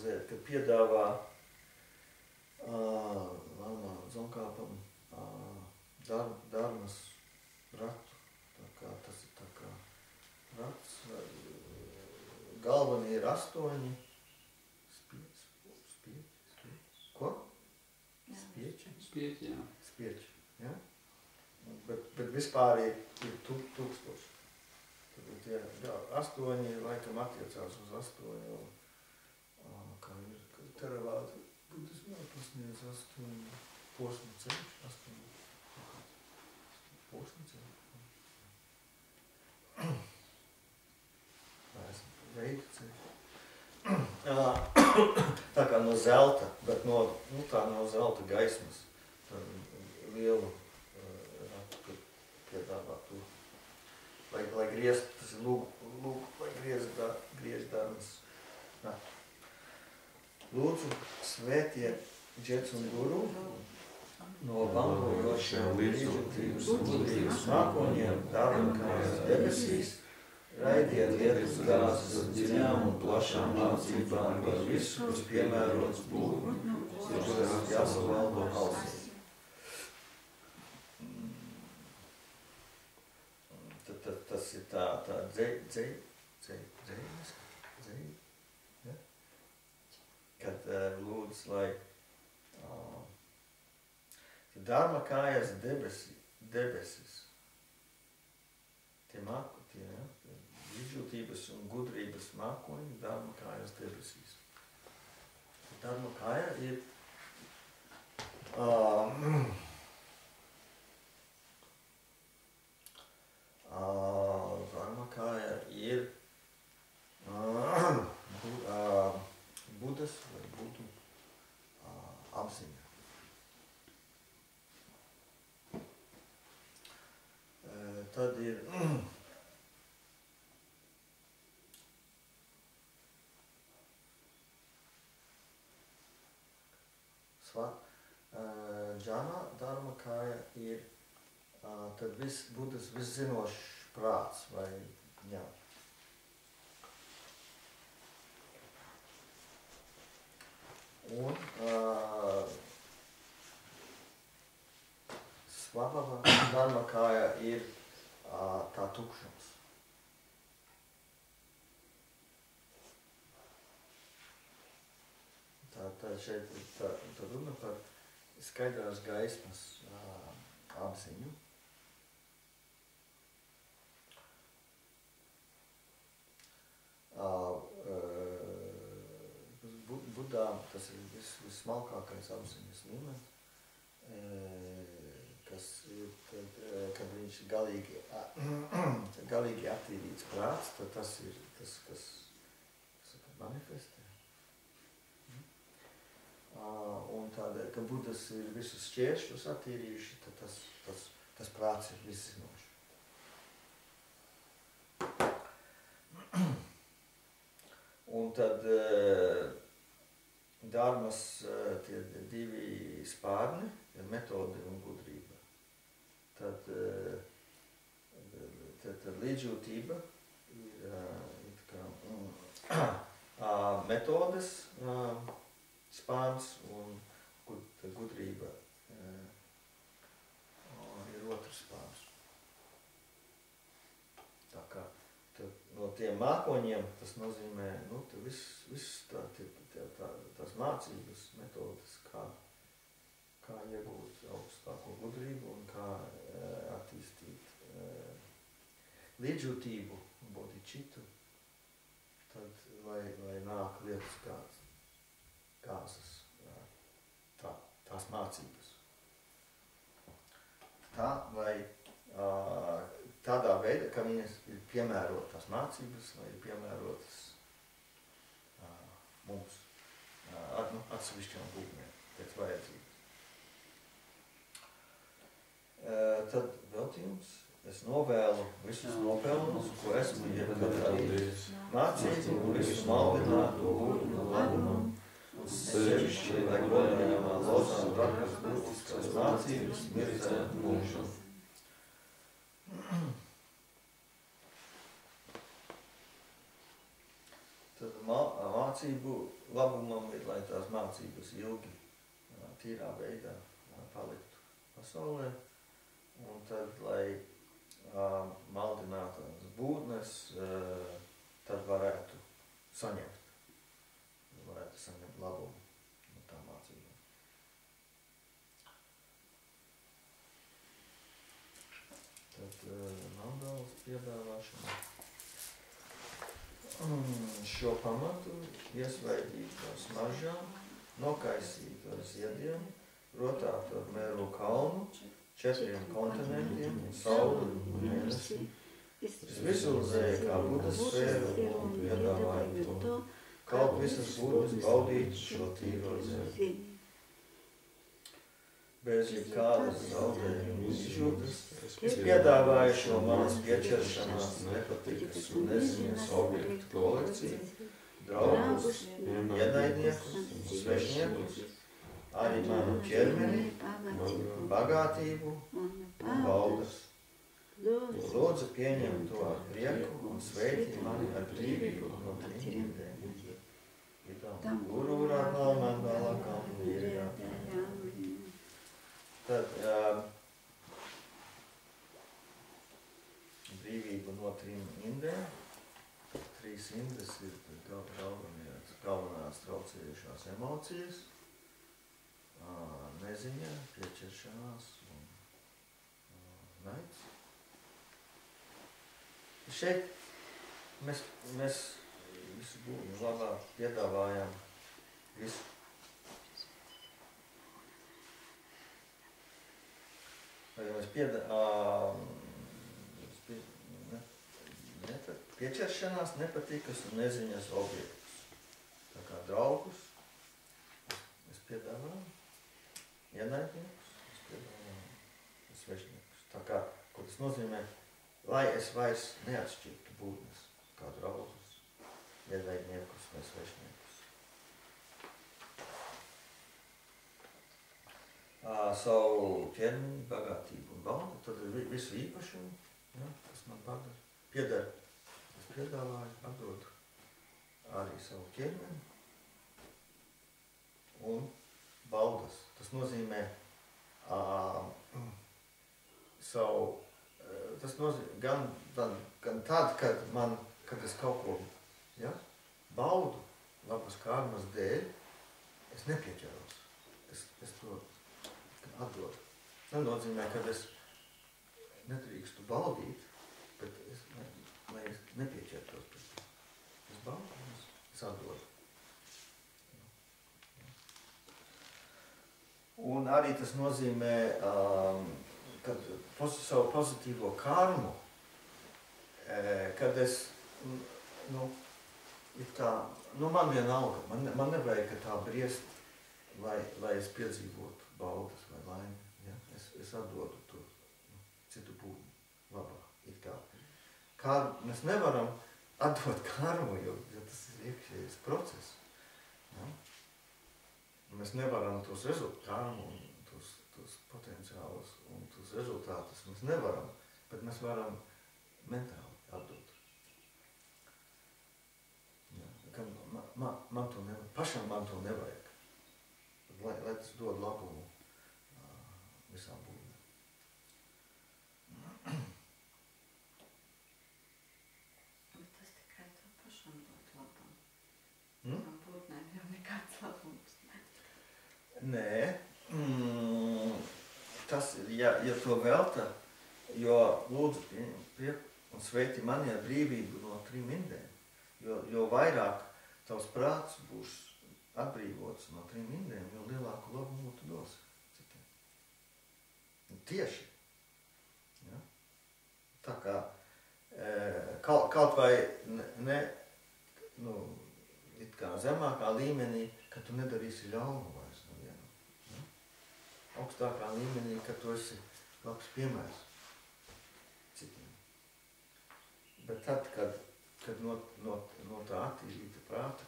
signalizēt, ka piedāvā Zonkāpam Dharmas ratu. Tā kā tas ir tā kā rats. Galvenie ir 8 spieķi. Ko? Spieķi? Spieķi, jā. Spieķi, ja? Bet vispār ir 1000. Tad tie 8 laikam attiecās uz 8, kā ir teravāda budismā pasniedz 8 posmu ceļš, 8 posmu ceļš. Veidu ceļš. Tā kā no zelta, bet no zelta gaismas. Lielu ratu piedāvā tur. Lai griezt, tas ir lūg, lai griezt Dharmas ratu. Lūdzu, svētie džets un guru no bangojošiem līdzjūtības un gudrības mākoņiem, Dharma kājas debesīs, raidiet lietas gāzes ar dziļām un plašām mācībām par visu, kas piemērots būt, kuras jāsavaldo ausī. Tas ir tā dzējas, ja? Kad lūdz, lai Dharma kājas debesis, tie izjūtības un gudrības mākoņi, Dharma kājas debesīs. Dharma kāja ir Dharma kāja ir Budas vai Budu apziņa. Tad ir Džana Dharma kāja ir tad Budas viszinošs prāts vai ņem. Un Svabhava Dharma kāja ir tā tukšums. Tā šeit ir runa par skaidrās gaismas apziņu. Buddhā tas ir vissmalkākais apziņas līmenis, kas ir, kad viņš ir galīgi attīrīts prāts, tad tas ir tas, kas manifestē. Un tādēļ, ka Budas ir visus šķēršļus attīrījuši, tad tas prāts ir viszinošs. Un tad Dharmas tie 2 spārni ir metode un gudrība. Tad līdzjūtība ir metodes spārns un gudrība ir otrs spārns. Tā kā no tiem mākoņiem tas nozīmē, viss tās mācības, metodes, kā iegūt augstāko gudrību un kā attīstīt līdzjūtību un bodhicitu, tad, lai nāk lietas gāzes, tās mācības. Tā, lai tādā veidā, ka viņas ir piemērotas mācības, vai ir piemērotas mums atsevišķām būtnēm pēc vajadzības. Tad veltījums. Es novēlu visus nopelnus, ko esmu jebkad darījis. Mācību un visu maldināto būtņu labumam, un sevišķi, lai godinājumā lozām rakas būtiskās mācības mirdzētu mūžu. Tad mācību labumam ir, lai tās mācības ilgi tīrā veidā paliktu pasaulē, un tad, lai maldinātās būtnes tad varētu saņemt labumu no tā mācībām. Tad mandalas piedāvāšana. Šo pamatu iesvaidīt ar smaržām, nokaisīt ar ziediem, rotāt ar mēru kalnu, 4 kontinentiem, sauli un mēnesi. Es vizualizēju kā Budas sfēru un piedāvāju to, kaut visas būtnes baudīt šo tīro zemi. Bez jebkādas zaudējuma izjūtas, es piedāvāju šo manas piečeršanās, nepatikas un neziņas objektu kolekciju, draugus, ienaidniekus un svešniekus, arī manu ķermeni, bagātību un baudas. Lūdzu pieņem to ar prieku un sveiki mani ar brīvību no trījiem. Ururā mandala kamvirjā. Tad brīvību no 3 indēm. 3 indes ir galvenās traucējušās emocijas, neziņa, piečeršanās un naids. Šeit mēs visu būtņu labā piedāvājam visu. Vai mēs piečeršanās, nepatikas un neziņas objektus. Tā kā draugus mēs piedāvājam, ienaidniekus mēs piedāvājam, svešniekus. Tā kā, ko tas nozīmē, lai es vairs neatšķirtu būtnes kā draugus, ienaidniekus vai svešniekus. Savu ķermeni, bagātību un baudu, tad visu īpašumu, ja, kas man pieder. Es piedāvāju, atdodu arī savu ķermeni un baudas. Tas nozīmē tas nozīmē gan tad, kad es kaut ko baudu, labas karmas dēļ, es nepieķeros. Es to atdodu. Tas nozīmē, ka es nedrīkstu baudīt, bet lai es nepieķertos pēc to. Es baudu, es atdodu. Un arī tas nozīmē, kad savu pozitīvo karmu, kad es, man vienalga, man nevajag, ka tā briest, lai es piedzīvotu baudas vai laimi. Ja? Es atdodu to citu būtni labā, it kā. Mēs nevaram atdot karmu, jo tas ir iekšējais process. Ja? Mēs nevaram tos karmu un tos potenciālus un tos rezultātus mēs nevaram, bet mēs varam mentāli atdot. Ja? Man to nevajag, pašam man to nevajag. Lai tas dod labumu visām būtnēm. Bet tas tikai to pašam dod labumu. Visām būtnēm jau nekāds labums. Nē. Tas ir, ja to velta, jo lūdzu prieku un sveiti mani ar brīvību no 3 indēm, jo vairāk tavs prāts būs atbrīvots no 3 indēm, jo lielāku labumu tu dosi citiem. Tieši. Ja? Tā kā kaut vai it kā zemākā līmenī, ka tu nedarīsi ļaunu vairs no vienam. Ja? Augstākā līmenī, ka tu esi labs piemērs citiem. Bet tad, kad no tā attīrīta prāta,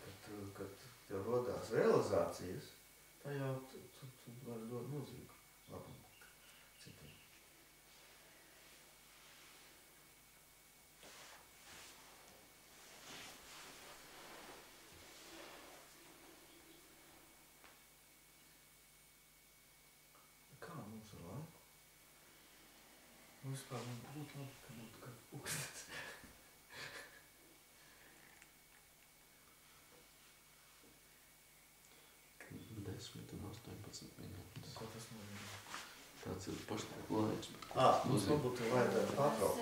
kad tev rodās realizācijas, tā jau tu vari dot milzīgu labumu citiem. vispār man būtu labi, ka būtu kā pūkstens. Desmit un 18 minūtes. Ko tas nozīmē? Tāds ir pašlaik laiks. Mums varbūt vajadzētu pārtraukt.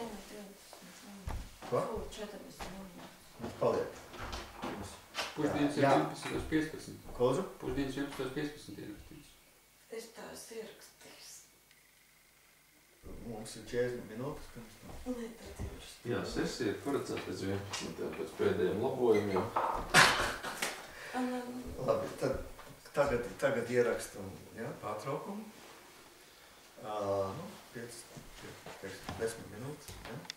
Ko? 40 minūtes. Mums paliek. Pusdienas ir Jā. 11.15. Ko lūdzu? Pusdienas 11.15 ir rakstīts. Es tās ierakstīs. Mums ir 40 minūtes pirms tam. Nē, tad ir. Jā, sesija ir paredzēta līdz 11. pēc pēdējiem labojumiem. Labi, tad tagad ierakstam, ja, pārtraukumu. 10 minūtes, ja.